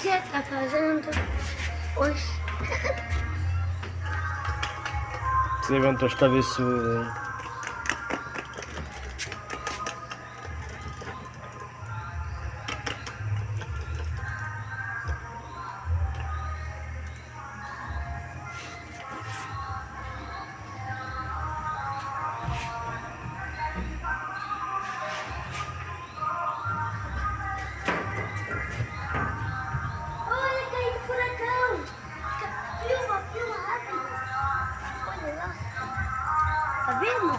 você tá fazendo? Oxe. Você levantou as travessuras aí. Olha, caiu do furacão. Filma, filma rápido. Olha lá. Tá vendo?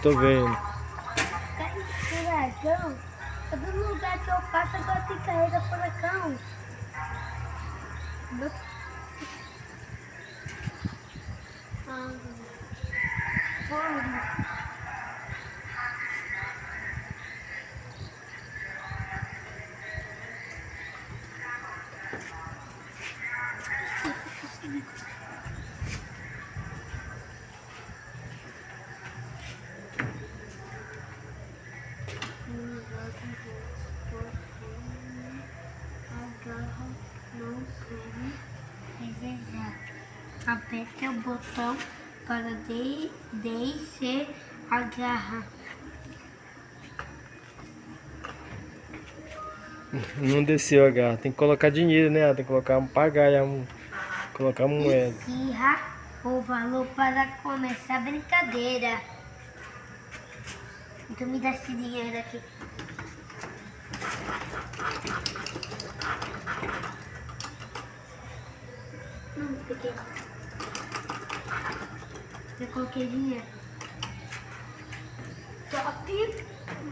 Tô vendo. Caiu do furacão. Todo lugar que eu passo agora tem carrega furacão. Meu- Ah, vamos. Agarra, não quero desejar. Aperte o botão para descer a garra. Não desceu a garra. Tem que colocar dinheiro, né? Tem que colocar, pagar, colocar moeda. Insira o valor para começar a brincadeira. Então me dá esse dinheiro aqui. Não, peguei. Já coloquei dinheiro. Top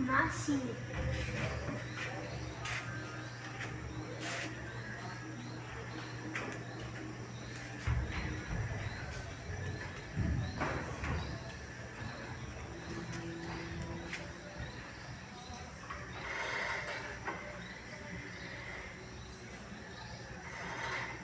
máximo.